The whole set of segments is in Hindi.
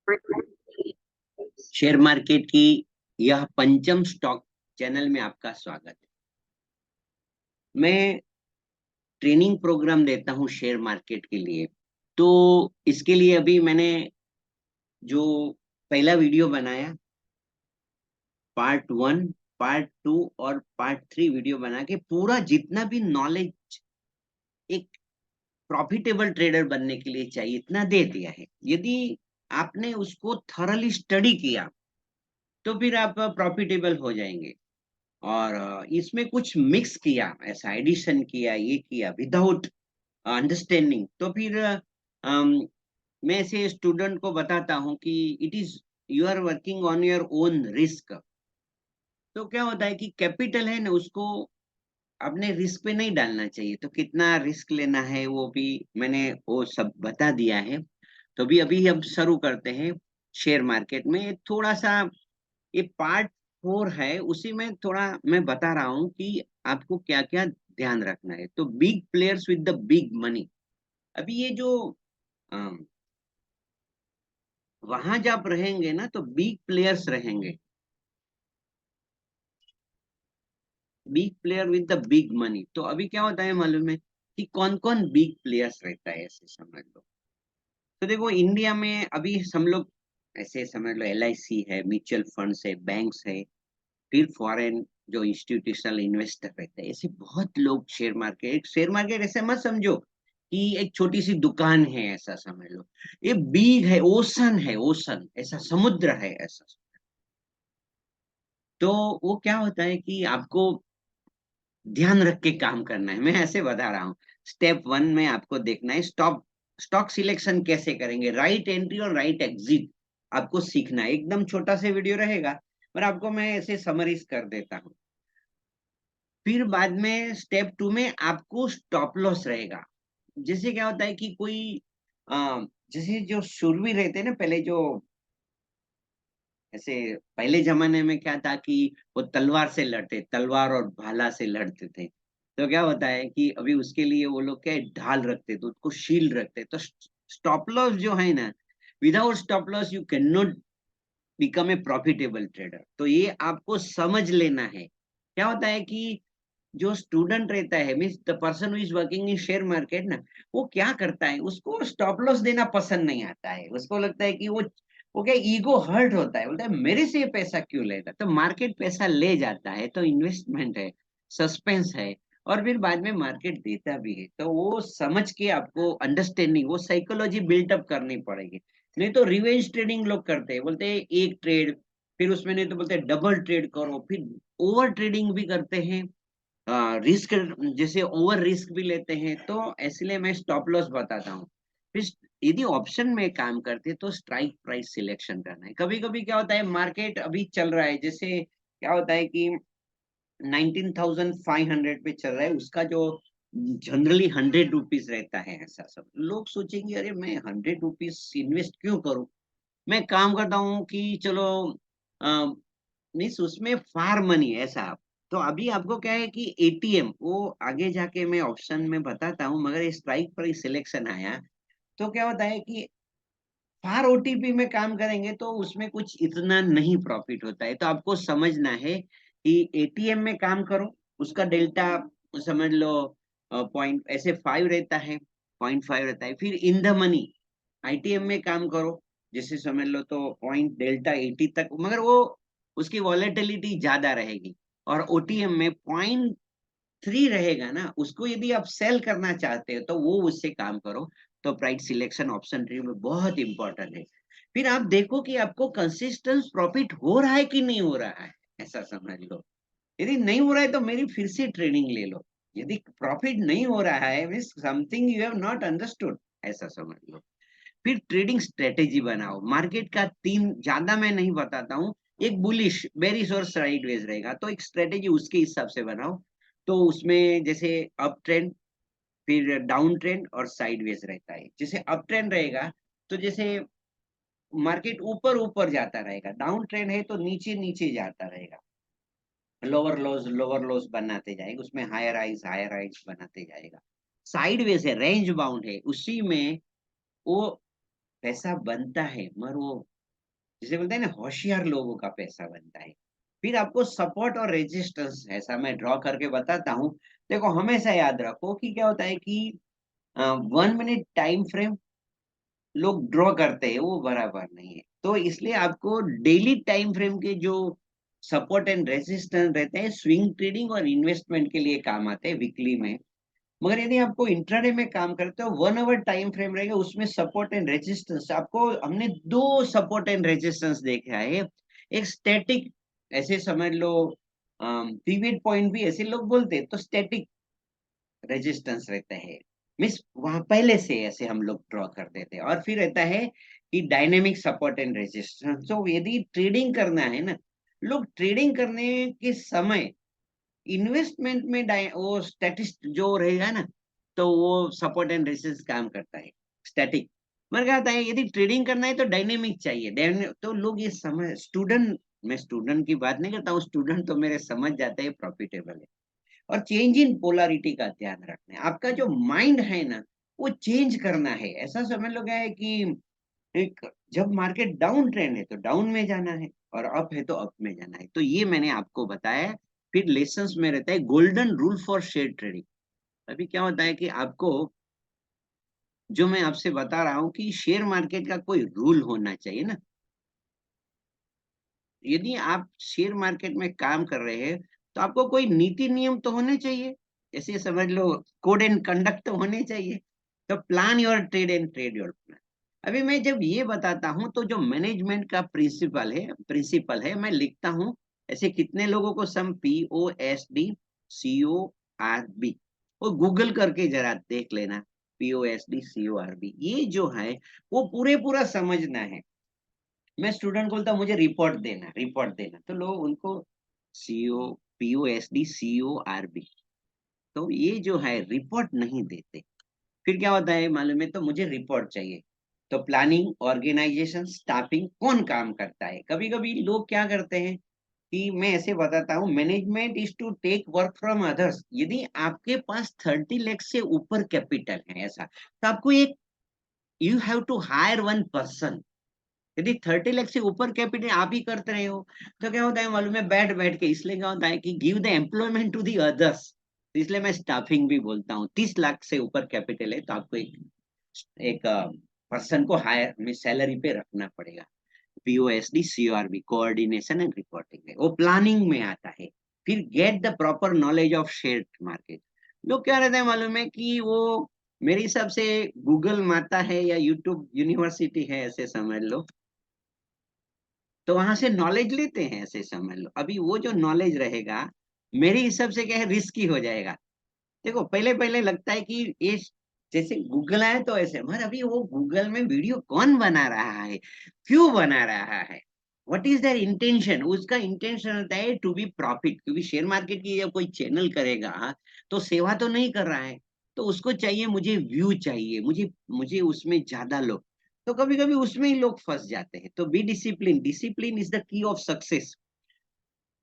शेयर मार्केट की यह पंचम स्टॉक चैनल में आपका स्वागत है। मैं ट्रेनिंग प्रोग्राम देता हूं शेयर मार्केट के लिए। तो इसके लिए अभी मैंने जो पहला वीडियो बनाया, पार्ट 1, पार्ट 2 और पार्ट 3 वीडियो बना के पूरा जितना भी नॉलेज एक प्रॉफिटेबल ट्रेडर बनने के लिए चाहिए इतना दे दिया है। यदि आपने उसको थरली स्टडी किया तो फिर आप प्रॉफिटेबल हो जाएंगे। और इसमें कुछ मिक्स किया, ऐसा एडिशन किया, ये किया विदाउट अंडरस्टैंडिंग, तो फिर मैं ऐसे स्टूडेंट को बताता हूँ कि it is you are working on your own risk. तो क्या होता है कि कैपिटल है ना, उसको अपने रिस्क पे नहीं डालना चाहिए। तो कितना रिस्क लेना है वो भी मैंने वो सब बता दिया है। तो भी अभी हम शुरू करते हैं शेयर मार्केट में। थोड़ा सा ये पार्ट 4 है, उसी में थोड़ा मैं बता रहा हूँ कि आपको क्या क्या ध्यान रखना है। तो big players with the big money. अभी ये जो वहां जब रहेंगे ना तो बिग प्लेयर्स रहेंगे, big player with the big money. तो अभी क्या होता है मालूम है कि कौन कौन बिग प्लेयर्स रहता है, ऐसे समझ लो। तो देखो इंडिया में अभी हम लोग ऐसे समझ लो, LIC है, म्यूचुअल फंड्स है, बैंक्स है, फिर फॉरेन जो इंस्टीट्यूशनल इन्वेस्टर रहते हैं, ऐसे बहुत लोग शेयर मार्केट ऐसे मत समझो कि एक छोटी सी दुकान है, ऐसा समझ लो। ये बिग है, ओशन है, ओशन ऐसा समुद्र है ऐसा। तो वो क्या होता है कि आपको ध्यान रख के काम करना है, मैं ऐसे बता रहा हूँ। स्टेप 1 में आपको देखना है स्टॉक सिलेक्शन कैसे करेंगे, राइट एंट्री और राइट एग्जिट आपको सीखना है। एकदम छोटा सा वीडियो रहेगा, पर आपको मैं ऐसे समरीज कर देता हूँ। फिर बाद में स्टेप 2 में आपको स्टॉप लॉस रहेगा। जैसे क्या होता है कि कोई जैसे जो शूरवीर रहते हैं ना, पहले जो ऐसे पहले जमाने में क्या था कि वो तलवार से लड़ते, तलवार और भाला से लड़ते थे। तो क्या होता है कि अभी उसके लिए वो लोग क्या है, ढाल रखते, तो उसको शील्ड रखते। तो स्टॉप लॉस जो है ना, without stop loss you can not become a profitable trader. तो ये आपको समझ लेना है। क्या होता है कि जो स्टूडेंट रहता है, means the person who is working in share market ना, वो क्या करता है, उसको स्टॉप लॉस देना पसंद नहीं आता है। उसको लगता है कि वो क्या, ईगो हर्ट होता है, बोलता है मेरे से ये पैसा क्यों लेगा। तो मार्केट पैसा ले जाता है, तो इन्वेस्टमेंट है, सस्पेंस है, और फिर बाद में मार्केट देता भी है। तो वो समझ के आपको अंडरस्टैंडिंग, वो साइकोलॉजी बिल्टअप करनी पड़ेगी। नहीं तो रिवेंज ट्रेडिंग लोग करते हैं, बोलते हैं एक ट्रेड, फिर उसमें नहीं तो बोलते हैं डबल ट्रेड करो, फिर ओवर ट्रेडिंग भी करते हैं, रिस्क जैसे ओवर रिस्क भी लेते हैं। तो इसलिए मैं स्टॉप लॉस बताता हूँ। फिर यदि ऑप्शन में काम करते हैं तो स्ट्राइक प्राइस सिलेक्शन करना है। कभी कभी क्या होता है, मार्केट अभी चल रहा है, जैसे क्या होता है कि 19,500 पे चल रहा है, उसका जो जनरली 100 रुपीज रहता है, ऐसा सब लोग सोचेंगे अरे मैं 100 रुपीज इन्वेस्ट क्यों करूं। मैं काम करता हूँ कि चलो मीन्स उसमें फार मनी ऐसा। तो अभी आपको क्या है कि ATM वो आगे जाके मैं ऑप्शन में बताता हूँ, मगर स्ट्राइक प्राइस सिलेक्शन आया तो क्या होता है कि फार OTP में काम करेंगे तो उसमें कुछ इतना नहीं प्रॉफिट होता है। तो आपको समझना है कि ATM में काम करो, उसका डेल्टा समझ लो पॉइंट ऐसे 5 रहता है, 0.5 रहता है। फिर इन द मनी ITM में काम करो, जैसे समझ लो तो पॉइंट डेल्टा 80 तक, मगर वो उसकी वॉलेटिलिटी ज्यादा रहेगी। और OTM में 0.3 रहेगा ना, उसको यदि आप सेल करना चाहते हो तो वो उससे काम करो। तो प्राइस सिलेक्शन ऑप्शन ट्री में बहुत इंपॉर्टेंट है। फिर आप देखो कि आपको कंसिस्टेंट प्रॉफिट हो रहा है कि नहीं हो रहा है, ऐसा समझ लो। यदि नहीं हो रहा है तो मेरी फिर से ट्रेनिंग ले लो। यदि प्रॉफिट नहीं हो रहा है means something you have not understood, ऐसा समझ लो। फिर ट्रेडिंग स्ट्रेटेजी बनाओ। मार्केट का 3 ज्यादा मैं नहीं बताता हूँ, एक बुलिश, बेरिश और साइडवेज रहेगा, तो एक स्ट्रेटेजी उसके हिसाब से बनाओ। तो उसमें जैसे अप ट्रेंड, फिर डाउन ट्रेंड और साइडवेज रहता है। जैसे अप ट्रेंड रहेगा तो जैसे मार्केट ऊपर ऊपर जाता रहेगा, डाउन ट्रेंड है तो नीचे नीचे जाता रहेगा, लोअर लोज बनाते जाएगा, उसमें हायर हाइज बनाते जाएगा। साइडवेज है, रेंज बाउंड है, उसी में वो पैसा बनता है, मगर वो जिसे बोलते हैं ना होशियार लोगों का पैसा बनता है। फिर आपको सपोर्ट और रेजिस्टेंस ऐसा मैं ड्रॉ करके बताता हूँ। देखो हमेशा याद रखो कि क्या होता है कि 1 मिनट टाइम फ्रेम लोग ड्रॉ करते हैं वो बराबर नहीं है। तो इसलिए आपको डेली टाइम फ्रेम के जो सपोर्ट एंड रेजिस्टेंस रहते हैं स्विंग ट्रेडिंग और इन्वेस्टमेंट के लिए काम आते हैं वीकली में। मगर यदि आपको इंट्राडे में काम करते हो 1 आवर टाइम फ्रेम रहेगा उसमें सपोर्ट एंड रेजिस्टेंस आपको हमने दो सपोर्ट एंड रेजिस्टेंस देखा है। एक स्टैटिक ऐसे समझ लो पिवट पॉइंट भी ऐसे लोग बोलते हैं तो स्टैटिक रेजिस्टेंस रहता है। मीन्स वहां पहले से ऐसे हम लोग ड्रॉ कर देते हैं और फिर रहता है कि डायनेमिक सपोर्ट एंड रेजिस्टेंस। तो यदि ट्रेडिंग करना है ना लोग ट्रेडिंग करने के समय इन्वेस्टमेंट में वो स्टैटिस्ट जो रहेगा ना तो वो सपोर्ट एंड रेजिस्टेंस काम करता है स्टैटिक। मगर क्या होता है यदि ट्रेडिंग करना है तो डायनेमिक चाहिए तो लोग ये समझ स्टूडेंट मैं स्टूडेंट की बात नहीं करता हूँ स्टूडेंट तो मेरे समझ जाते हैं प्रॉफिटेबल है। और चेंज इन पोलैरिटी का ध्यान रखना है आपका जो माइंड है ना वो चेंज करना है। ऐसा समझ लो क्या है कि एक जब मार्केट डाउन ट्रेंड है तो डाउन में जाना है और अप है तो अप में जाना है। तो ये मैंने आपको बताया है। फिर लेसन्स में रहता है golden rule for share trading. अभी क्या होता है कि आपको जो मैं आपसे बता रहा हूँ कि शेयर मार्केट का कोई रूल होना चाहिए ना। यदि आप शेयर मार्केट में काम कर रहे हैं तो आपको कोई नीति नियम तो होने चाहिए। ऐसे समझ लो कोड एंड कंडक्ट तो होने चाहिए। तो plan your trade and trade your plan. अभी मैं जब ये बताता हूँ तो जो मैनेजमेंट का प्रिंसिपल है मैं लिखता हूँ। ऐसे कितने लोगों को सम POSD CORB वो गूगल करके जरा देख लेना। POSD CORB ये जो है वो पूरा समझना है। मैं स्टूडेंट को बोलता हूँ मुझे रिपोर्ट देना तो लोग उनको सीओ POSD CORB तो ये जो है रिपोर्ट नहीं देते। फिर क्या होता है मालूम है तो मुझे रिपोर्ट चाहिए। तो प्लानिंग ऑर्गेनाइजेशन स्टाफिंग कौन काम करता है। कभी कभी लोग क्या करते हैं कि मैं ऐसे बताता हूँ management is to take work from others. यदि आपके पास 30 लाख से ऊपर कैपिटल है ऐसा तो आपको एक you have to hire one person. यदि 30 लाख से ऊपर कैपिटल आप ही करते रहे हो तो क्या होता है मालूम है बैठ बैठ के इसलिए क्या होता है कि give the employment to the others. इसलिए मैं स्टाफिंग भी बोलता हूँ 30 लाख से ऊपर कैपिटल है तो आपको एक पर्सन को हायर में सैलरी पे रखना पड़ेगा। POSD CORB coordination and reporting है वो प्लानिंग में आता है। फिर get the proper knowledge of share market. लोग क्या रहता है मालूम है कि वो मेरे हिसाब से गूगल माता है या यूट्यूब यूनिवर्सिटी है ऐसे समझ लो। तो वहां से नॉलेज लेते हैं ऐसे समझ लो। अभी वो जो नॉलेज रहेगा मेरे हिसाब से क्या है रिस्की हो जाएगा। देखो पहले पहले लगता है कि ये जैसे गूगल आए तो ऐसे मगर अभी वो गूगल में वीडियो कौन बना रहा है क्यों बना रहा है व्हाट इज देयर इंटेंशन। उसका इंटेंशन होता है टू बी प्रॉफिट क्योंकि शेयर मार्केट की जब कोई चैनल करेगा तो सेवा तो नहीं कर रहा है। तो उसको चाहिए मुझे व्यू चाहिए मुझे मुझे उसमें ज्यादा लोग। तो कभी कभी उसमें ही लोग फंस जाते हैं। तो be discipline discipline is the key of success.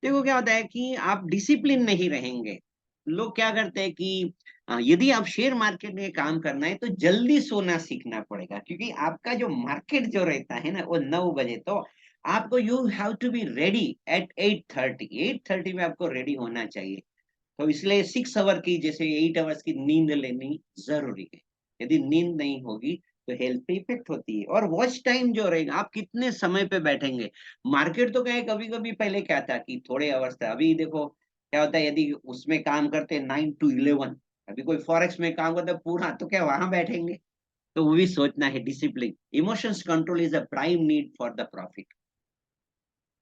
देखो क्या होता है कि आप डिसिप्लिन नहीं रहेंगे। लोग क्या करते हैं कि यदि आप शेयर मार्केट में काम करना है तो जल्दी सोना सीखना पड़ेगा क्योंकि आपका जो मार्केट जो रहता है ना वो 9 बजे तो आपको you have to be ready at 8:30 में आपको रेडी होना चाहिए। तो इसलिए 6 आवर की जैसे 8 आवर्स की नींद लेनी जरूरी है। यदि नींद नहीं होगी तो हेल्थ पे इफेक्ट होती है। और वॉच टाइम जो रहेगा आप कितने समय पे बैठेंगे। मार्केट तो क्या है कभी कभी पहले क्या था कि थोड़े आवर्स था। अभी देखो क्या होता है यदि उसमें काम करते 9 to 11 अभी कोई फॉरेक्स में काम करता है पूरा तो क्या वहां बैठेंगे। तो वो भी सोचना है discipline emotions control is the prime need for the profit.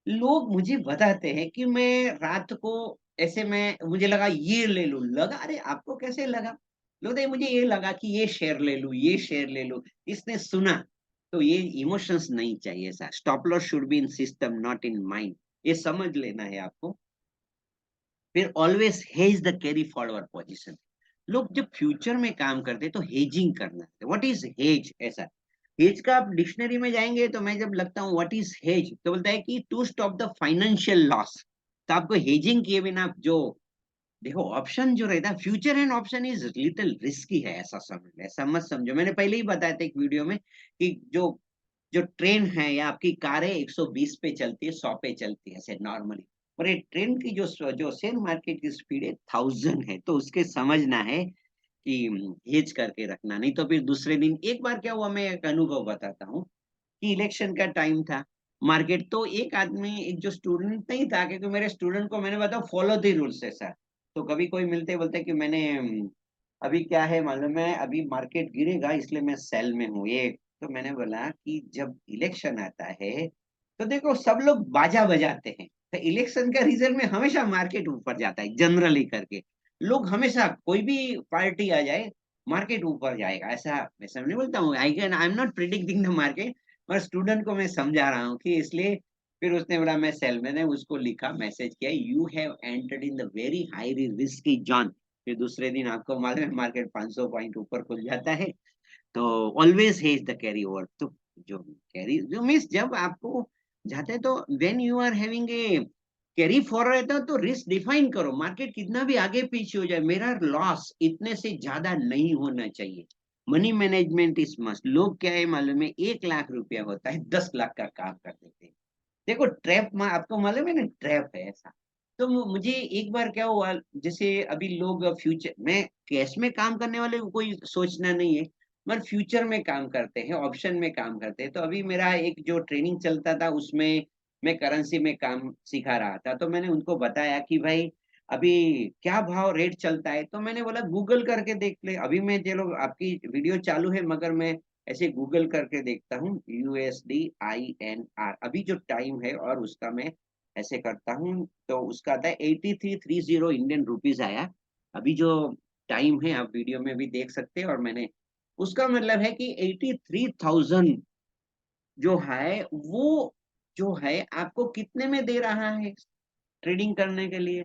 लोग मुझे बताते हैं कि मैं रात को ऐसे मैं मुझे लगा ये ले लूं लगा अरे आपको कैसे लगा। लोग कहते हैं, मुझे ये लगा कि ये शेयर ले लूं ये शेयर ले लूं इसने सुना। तो ये इमोशंस नहीं चाहिए sir stop loss should be in system not in mind. ये समझ लेना है आपको। फिर always hedge the carry forward position. लोग जब फ्यूचर में काम करते हैं तो हेजिंग करना है। व्हाट इज हेज ऐसा हेज का आप डिक्शनरी में जाएंगे तो मैं जब लगता हूँ व्हाट इज हेज तो बोलता है कि to stop the financial loss. तो आपको हेजिंग किए बिना आप जो देखो ऑप्शन जो रहता है future and option is little risky है ऐसा समझ ऐसा मत समझो। मैंने पहले ही बताया था एक वीडियो में कि जो जो ट्रेन है या आपकी कार है 120 पे चलती है, 100 पे चलती है ऐसे नॉर्मली, और ये ट्रेन की जो जो शेयर मार्केट की स्पीड है 1000 है, तो उसके समझना है कि हेज करके रखना, नहीं तो फिर दूसरे दिन एक बार क्या हुआ, मैं एक अनुभव बताता हूँ कि इलेक्शन का टाइम था, मार्केट तो एक आदमी, एक जो स्टूडेंट नहीं था, क्योंकि मेरे स्टूडेंट को मैंने बताया फॉलो द रूल्स है सर, तो कभी कोई मिलते बोलते कि मैंने अभी क्या है मालूम है, अभी मार्केट गिरेगा इसलिए मैं सेल में हूँ ये, तो मैंने बोला कि जब इलेक्शन आता है तो देखो सब लोग बाजा बजाते हैं, तो इलेक्शन का रिजल्ट में हमेशा मार्केट ऊपर जाता है जनरली करके, लोग हमेशा कोई भी पार्टी आ जाए मार्केट ऊपर जाएगा, ऐसा ऐसा नहीं बोलता हूँ, I am not predicting the market, पर स्टूडेंट को मैं समझा रहा हूँ कि इसलिए, फिर उसने बोला मैं सेल, मैंने उसको लिखा मैसेज किया, you have entered in the very high risky John, फिर दूसरे दिन आपको मालूम है मार्केट 500 पॉइंट ऊपर खुल जाता है, तो always hedge the carry over, तो जो कैरी जो मीन्स जब आपको जाते हैं तो when you are having a carry forward रहता है तो रिस्क डिफाइन करो, मार्केट कितना भी आगे पीछे हो जाए मेरा लॉस इतने से ज्यादा नहीं होना चाहिए, मनी मैनेजमेंट इज मस्ट, लोग क्या है मालूम है 1 लाख रुपया होता है 10 लाख का काम कर देते हैं, देखो ट्रैप में आपको मालूम है ना, ट्रैप है ऐसा, तो मुझे एक बार क्या हुआ, जैसे अभी लोग फ्यूचर में कैश में काम करने वाले को कोई सोचना नहीं है, मगर फ्यूचर में काम करते हैं, ऑप्शन में काम करते हैं, तो अभी मेरा एक जो ट्रेनिंग चलता था उसमें मैं करेंसी में काम सिखा रहा था, तो मैंने उनको बताया कि भाई अभी क्या भाव रेट चलता है, तो मैंने बोला गूगल करके देख ले, अभी मैं चलो आपकी वीडियो चालू है मगर मैं ऐसे गूगल करके देखता हूँ USD INR, अभी जो टाइम है और उसका मैं ऐसे करता हूँ तो उसका आता है 8330 इंडियन रुपीज आया, अभी जो टाइम है आप वीडियो में भी देख सकते हैं, और मैंने उसका मतलब है कि 83,000 जो है वो जो है आपको कितने में दे रहा है ट्रेडिंग करने के लिए,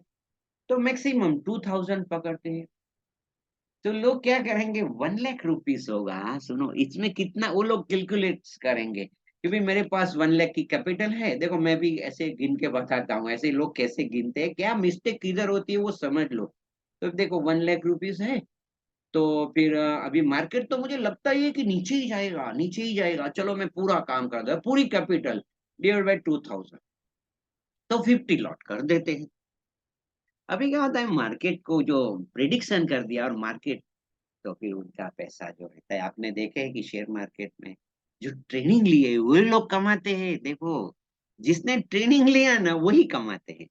तो मैक्सिमम 2000 पकड़ते हैं, तो लोग क्या करेंगे 1 लाख रुपीस होगा, सुनो इसमें कितना वो लोग कैलकुलेट करेंगे, क्योंकि मेरे पास 1 लाख की कैपिटल है, देखो मैं भी ऐसे गिन के बताता हूँ, ऐसे लोग कैसे गिनते हैं, क्या मिस्टेक किधर होती है वो समझ लो, तो देखो 1 लाख रुपीस है, तो फिर अभी मार्केट तो मुझे लगता ही है कि नीचे ही जाएगा, नीचे ही जाएगा, चलो मैं पूरा काम कर दूं, पूरी कैपिटल डिवाइड बाय 2000, तो 50 लॉट कर देते हैं, अभी क्या होता है मार्केट को जो प्रिडिक्शन कर दिया और मार्केट, तो फिर उनका पैसा जो रहता है, आपने देखे है कि शेयर मार्केट में जो ट्रेनिंग लिए वही लोग कमाते हैं, देखो जिसने ट्रेनिंग लिया ना वही कमाते हैं,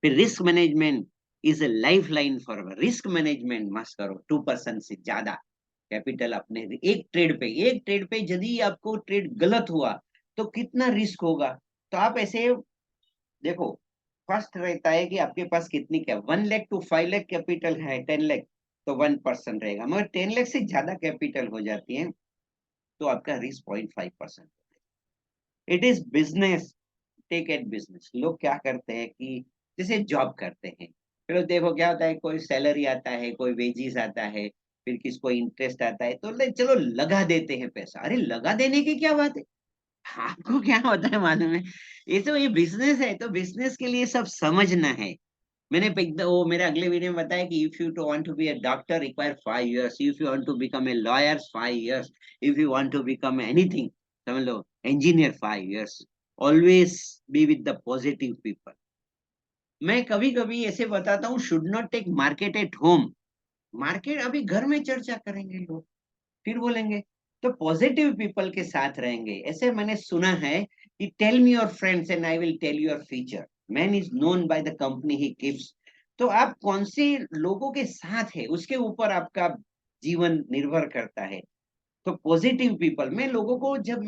फिर risk management is a life line for risk management मस्त करो, 2% से ज्यादा कैपिटल अपने एक ट्रेड पे यदि आपको ट्रेड गलत हुआ तो कितना रिस्क होगा, तो आप ऐसे देखो, फर्स्ट रहता है कि आपके पास कितनी क्या 1 लाख टू 5 लाख कैपिटल है, 10 लाख तो 1% रहेगा, मगर 10 लाख से ज्यादा कैपिटल हो जाती है तो आपका risk 0.5%, it is business, take at business, लोग क्या करते हैं कि जैसे जॉब करते हैं, फिर देखो क्या होता है, कोई सैलरी आता है, कोई वेजिस आता है, फिर किसको इंटरेस्ट आता है, तो चलो लगा देते हैं पैसा, अरे लगा देने की क्या बात है, आपको क्या होता है मालूम है, ये बिजनेस है, तो बिजनेस के लिए सब समझना है, मैंने वो मेरे अगले वीडियो में बताया कि if you to want to be a doctor require 5 years, if you want to become a lawyer 5 years, if you want to become anything समझ लो engineer 5 years, always be with the positive people, मैं कभी कभी ऐसे बताता हूँ should not take market at home, market अभी घर में चर्चा करेंगे लोग, फिर बोलेंगे, तो पॉजिटिव पीपल के साथ रहेंगे, ऐसे मैंने सुना है कि tell me your friends and I will tell your future, man is known by the company he keeps, तो आप कौन से लोगों के साथ है उसके ऊपर आपका जीवन निर्भर करता है, तो पॉजिटिव पीपल, मैं लोगों को जब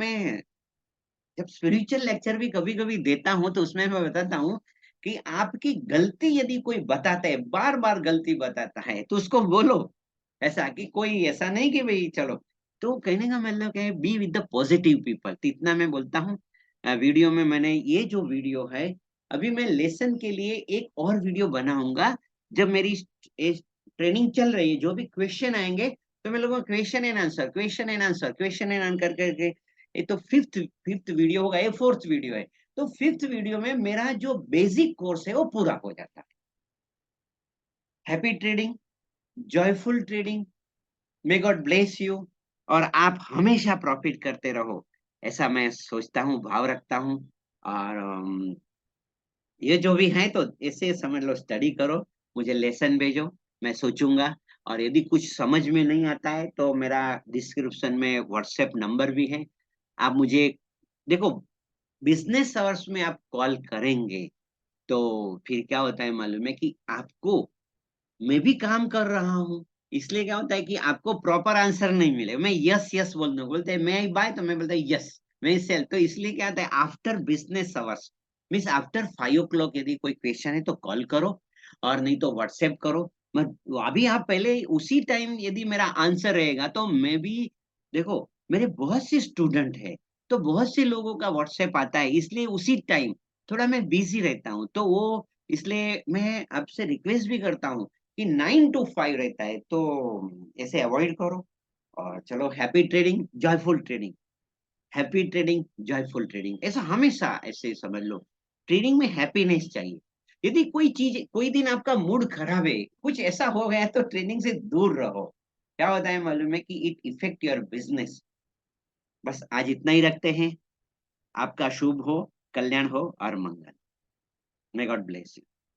स्पिरिचुअल लेक्चर भी कभी कभी देता हूं तो उसमें मैं बताता हूँ कि आपकी गलती यदि कोई बताता है बार बार गलती बताता है तो उसको बोलो, ऐसा कि कोई ऐसा नहीं कि भाई चलो, तो कहने का मतलब क्या है B with the positive people, तो इतना मैं बोलता हूँ, वीडियो में मैंने ये जो वीडियो है, अभी मैं लेसन के लिए एक और वीडियो बनाऊंगा, जब मेरी ट्रेनिंग चल रही है जो भी क्वेश्चन आएंगे तो मैं लोगों को question and answer, question and answer, question and answer करके, ये तो फिफ्थ फिफ्थ वीडियो होगा, ये फोर्थ वीडियो है, तो फिफ्थ वीडियो में मेरा जो बेसिक कोर्स है वो पूरा हो जाता है, happy trading, joyful trading, may God bless you, और आप हमेशा प्रॉफिट करते रहो, ऐसा मैं सोचता हूँ, भाव रखता हूँ। और ये जो भी है तो ऐसे समझ लो, स्टडी करो, मुझे लेसन भेजो, मैं सोचूंगा। और यदि कुछ समझ में नहीं आता है तो मेरा डिस्क्रिप्शन में व्हाट्सएप नंबर भी है, आप मुझे, देखो, बिजनेस आवर्स में आप कॉल करेंगे तो फिर क्या होता है मालूम है कि आपको, मैं भी काम कर रहा हूँ, इसलिए क्या होता है कि आपको प्रॉपर आंसर नहीं मिले, मैं यस यस बोल दूं, बोलते हैं मैं बाय तो मैं बोलता हूँ यस, मैं सेल, तो इसलिए क्या होता है after business hours, means after 5 o'clock यदि कोई क्वेश्चन है तो कॉल करो, और नहीं तो व्हाट्सएप करो। मैं, अभी आप पहले उसी टाइम यदि मेरा आंसर रहेगा तो मैं भी, देखो, मेरे बहुत से स्टूडेंट है, तो बहुत से लोगों का व्हाट्सएप आता है, इसलिए उसी टाइम थोड़ा मैं बिजी रहता हूँ, तो वो, इसलिए मैं आपसे रिक्वेस्ट भी करता हूँ कि 9 to 5 रहता है, तो ऐसे अवॉइड करो। और चलो, happy trading, joyful trading, happy trading, joyful trading, ऐसा हमेशा ऐसे समझ लो, ट्रेडिंग में हैप्पीनेस चाहिए। यदि कोई चीज, कोई दिन आपका मूड खराब है, कुछ ऐसा हो गया, तो ट्रेडिंग से दूर रहो। क्या होता है मालूम है कि इट इफेक्ट योर बिजनेस। बस आज इतना ही रखते हैं। आपका शुभ हो, कल्याण हो और मंगल। May God bless you.